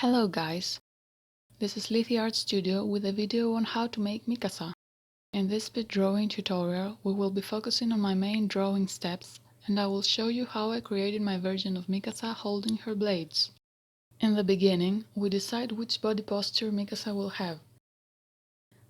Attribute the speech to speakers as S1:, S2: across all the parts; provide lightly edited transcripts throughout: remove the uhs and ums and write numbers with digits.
S1: Hello guys, this is Lethe Art Studio with a video on how to make Mikasa. In this speed drawing tutorial we will be focusing on my main drawing steps and I will show you how I created my version of Mikasa holding her blades. In the beginning, we decide which body posture Mikasa will have.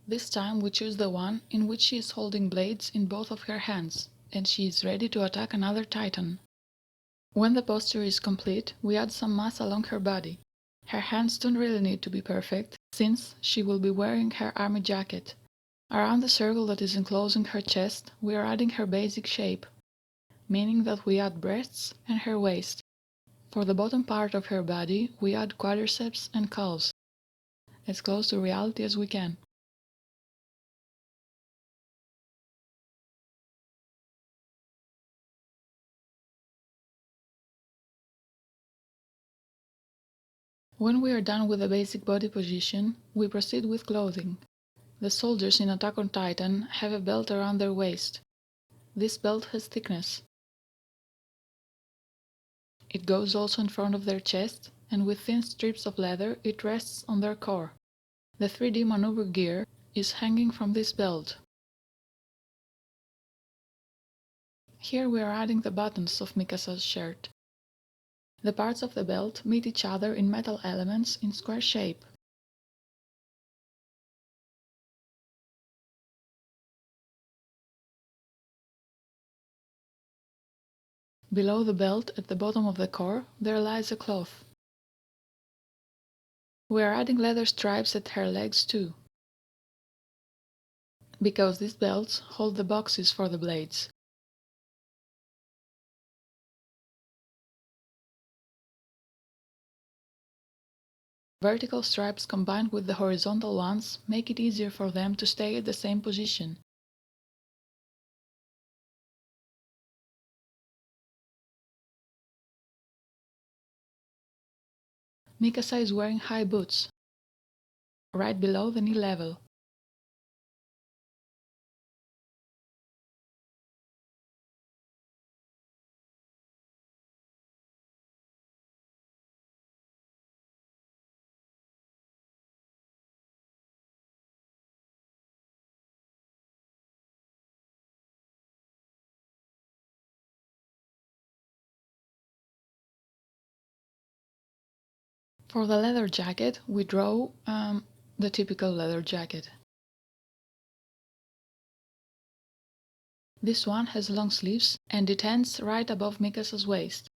S1: This time we choose the one in which she is holding blades in both of her hands and she is ready to attack another titan. When the posture is complete, we add some mass along her body. Her hands don't really need to be perfect, since she will be wearing her army jacket. Around the circle that is enclosing her chest, we are adding her basic shape, meaning that we add breasts and her waist. For the bottom part of her body, we add quadriceps and calves, as close to reality as we can. When we are done with the basic body position, we proceed with clothing. The soldiers in Attack on Titan have a belt around their waist. This belt has thickness. It goes also in front of their chest, and with thin strips of leather it rests on their core. The 3D maneuver gear is hanging from this belt. Here we are adding the buttons of Mikasa's shirt. The parts of the belt meet each other in metal elements in square shape. Below the belt, at the bottom of the core, there lies a cloth. We are adding leather stripes at her legs too, because these belts hold the boxes for the blades. Vertical stripes combined with the horizontal ones make it easier for them to stay at the same position. Mikasa is wearing high boots, right below the knee level. For the leather jacket, we draw the typical leather jacket. This one has long sleeves and it ends right above Mikasa's waist.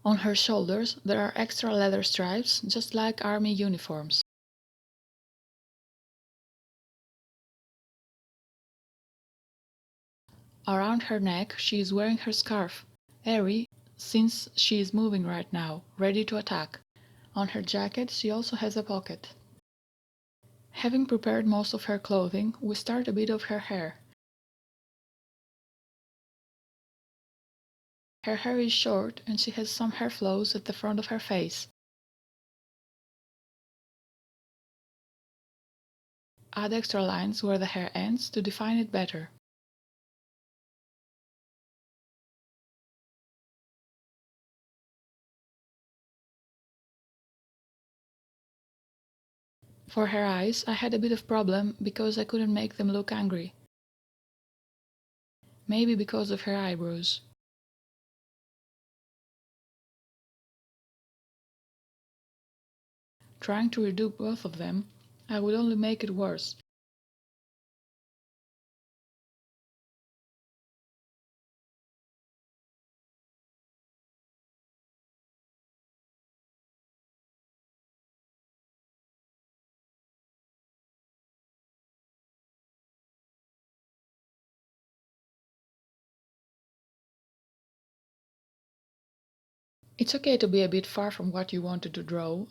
S1: On her shoulders there are extra leather stripes, just like army uniforms. Around her neck she is wearing her scarf, airy, since she is moving right now, ready to attack. On her jacket she also has a pocket. Having prepared most of her clothing, we start a bit of her hair. Her hair is short and she has some hair flows at the front of her face. Add extra lines where the hair ends to define it better. For her eyes, I had a bit of problem because I couldn't make them look angry. Maybe because of her eyebrows. Trying to redo both of them, I would only make it worse. It's okay to be a bit far from what you wanted to draw.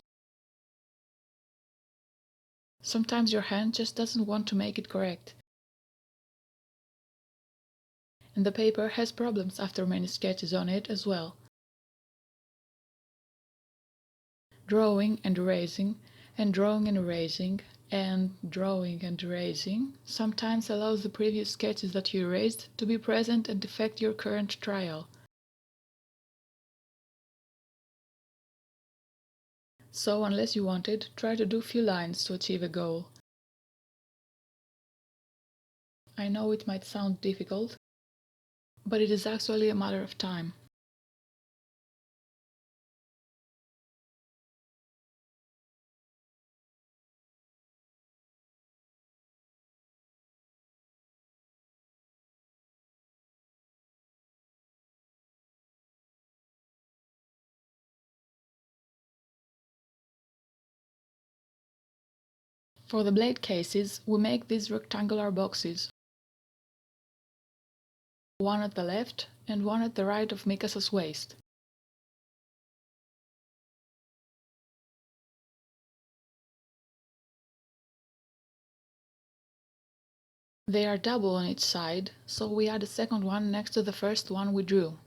S1: Sometimes your hand just doesn't want to make it correct. And the paper has problems after many sketches on it as well. Drawing and erasing and drawing and erasing, and drawing and erasing sometimes allows the previous sketches that you erased to be present and affect your current trial. So unless you want it, try to do few lines to achieve a goal. I know it might sound difficult, but it is actually a matter of time. For the blade cases, we make these rectangular boxes, one at the left and one at the right of Mikasa's waist. They are double on each side, so we add a second one next to the first one we drew.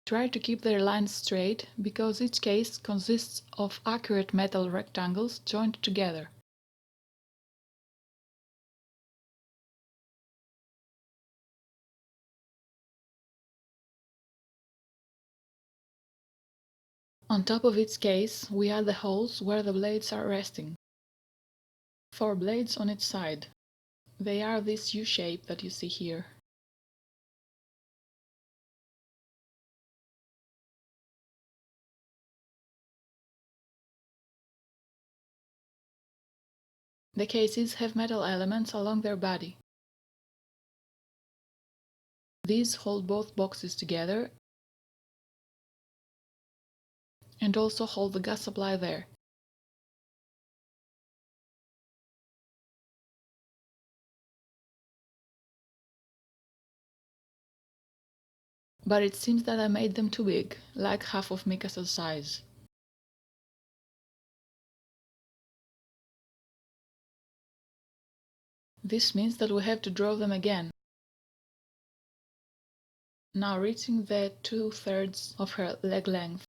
S1: Try to keep their lines straight, because each case consists of accurate metal rectangles joined together. On top of each case, we add the holes where the blades are resting. 4 blades on each side. They are this U shape that you see here. The cases have metal elements along their body. These hold both boxes together and also hold the gas supply there. But it seems that I made them too big, like half of Mikasa's size. This means that we have to draw them again. Now reaching the 2/3 of her leg length.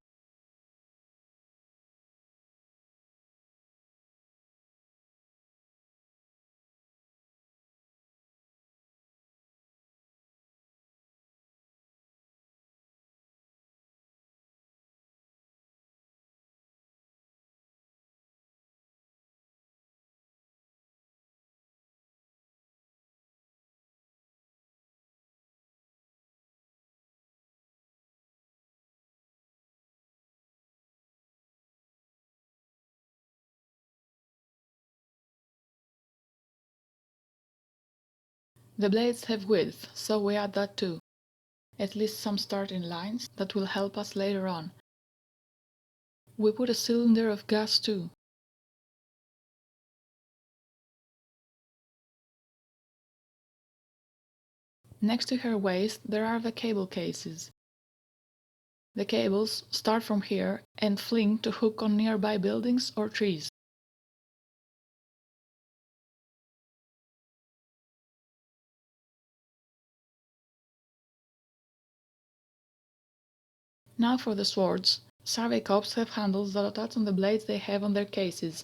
S1: The blades have width, so we add that too. At least some starting lines that will help us later on. We put a cylinder of gas too. Next to her waist there are the cable cases. The cables start from here and fling to hook on nearby buildings or trees. Now for the swords. Sarveicops have handles that attach on the blades they have on their cases.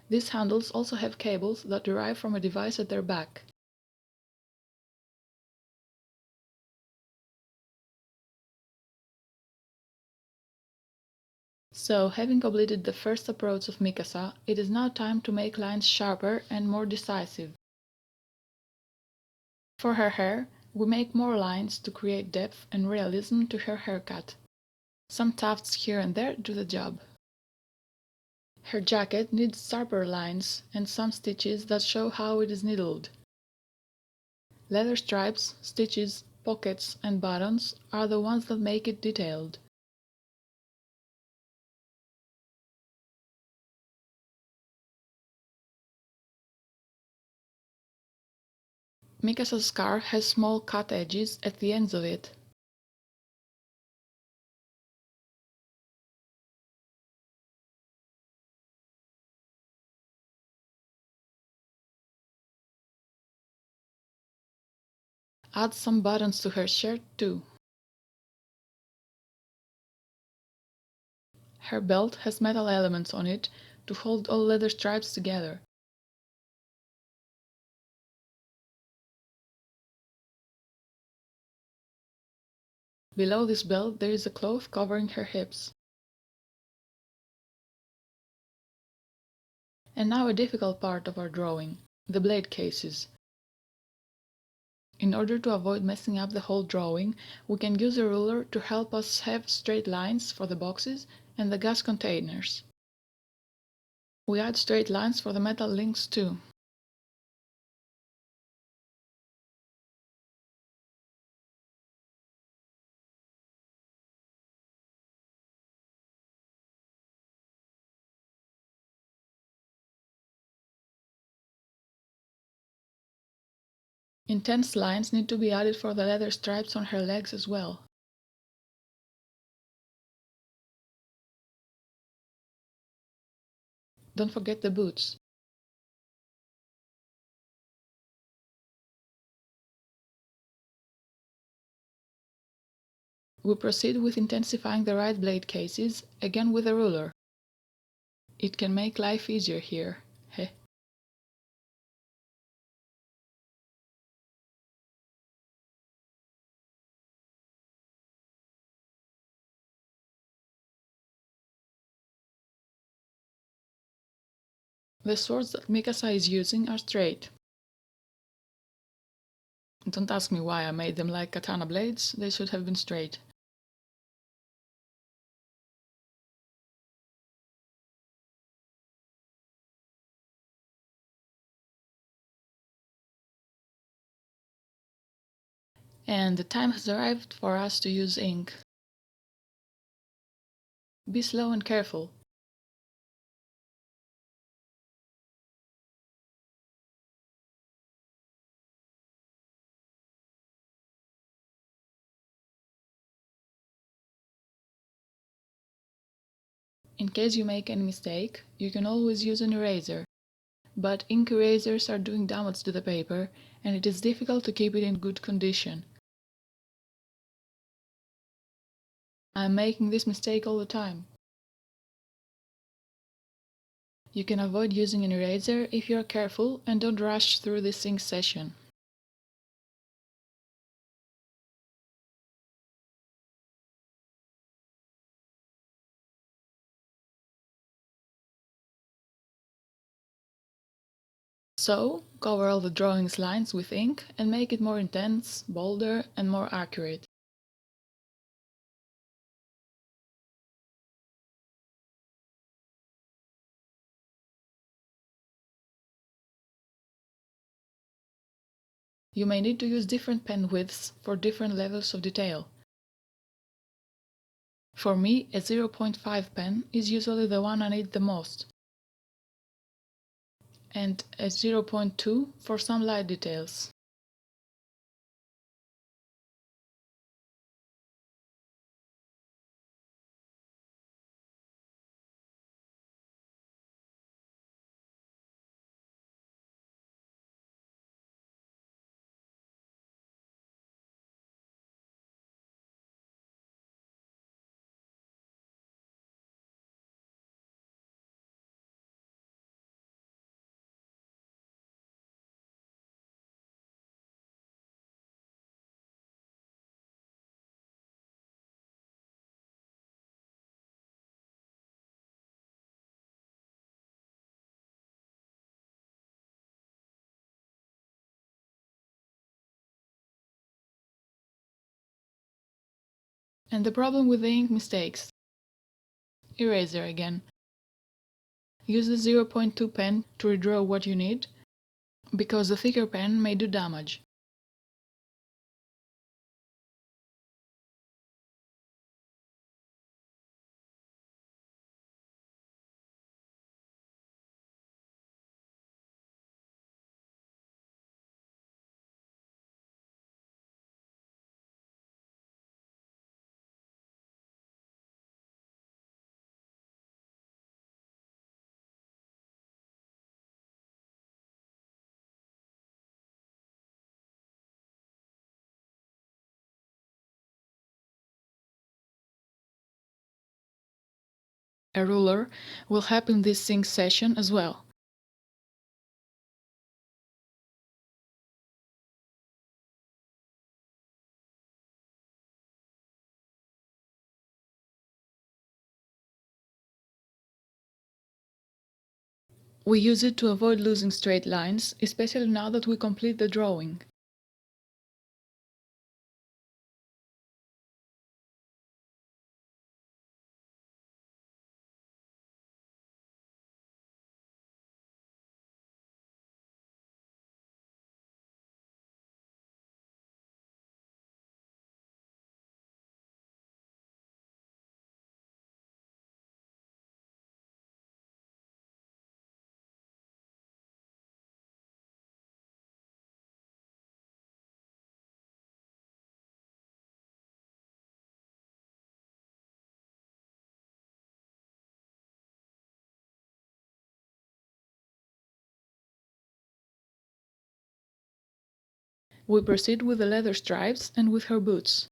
S1: These handles also have cables that derive from a device at their back. So, having completed the first approach of Mikasa, it is now time to make lines sharper and more decisive. For her hair, we make more lines to create depth and realism to her haircut. Some tufts here and there do the job. Her jacket needs sharper lines and some stitches that show how it is needled. Leather stripes, stitches, pockets, and buttons are the ones that make it detailed. Mikasa's scarf has small cut edges at the ends of it. Add some buttons to her shirt too. Her belt has metal elements on it to hold all leather stripes together. Below this belt there is a cloth covering her hips. And now a difficult part of our drawing, the blade cases. In order to avoid messing up the whole drawing, we can use a ruler to help us have straight lines for the boxes and the gas containers. We add straight lines for the metal links too. Intense lines need to be added for the leather stripes on her legs as well. Don't forget the boots. We proceed with intensifying the right blade cases, again with a ruler. It can make life easier here. Heh. The swords that Mikasa is using are straight. Don't ask me why I made them like katana blades, they should have been straight. And the time has arrived for us to use ink. Be slow and careful. In case you make any mistake, you can always use an eraser. But ink erasers are doing damage to the paper, and it is difficult to keep it in good condition. I am making this mistake all the time. You can avoid using an eraser if you are careful and don't rush through this ink session. So, cover all the drawing's lines with ink and make it more intense, bolder and more accurate. You may need to use different pen widths for different levels of detail. For me, a 0.5 pen is usually the one I need the most, and a 0.2 for some light details. And the problem with the ink mistakes. Eraser again. Use the 0.2 pen to redraw what you need, because the thicker pen may do damage. A ruler will help in this sync session as well. We use it to avoid losing straight lines, especially now that we complete the drawing. We proceed with the leather stripes and with her boots.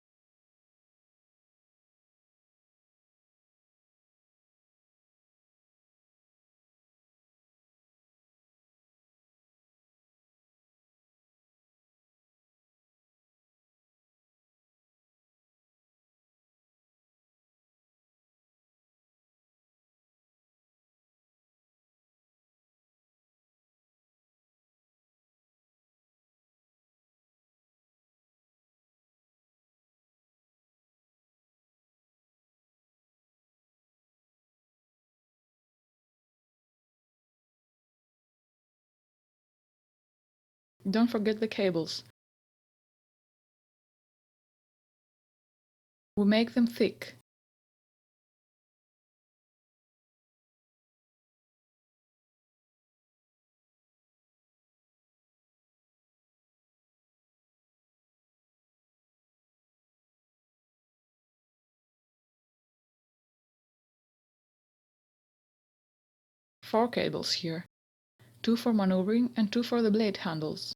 S1: Don't forget the cables. We make them thick. Four cables here. 2 for maneuvering and 2 for the blade handles.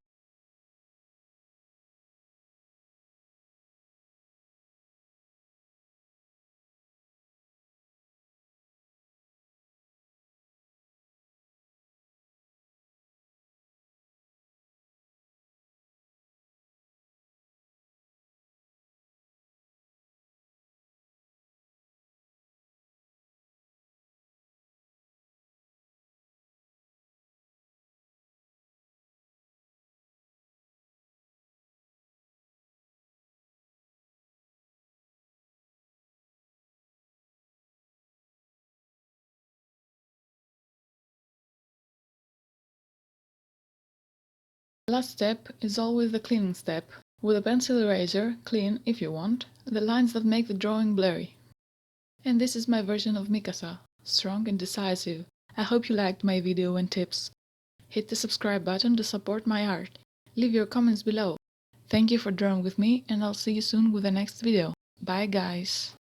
S1: The last step is always the cleaning step. With a pencil eraser, clean, if you want, the lines that make the drawing blurry. And this is my version of Mikasa, strong and decisive. I hope you liked my video and tips. Hit the subscribe button to support my art. Leave your comments below. Thank you for drawing with me, and I'll see you soon with the next video. Bye guys!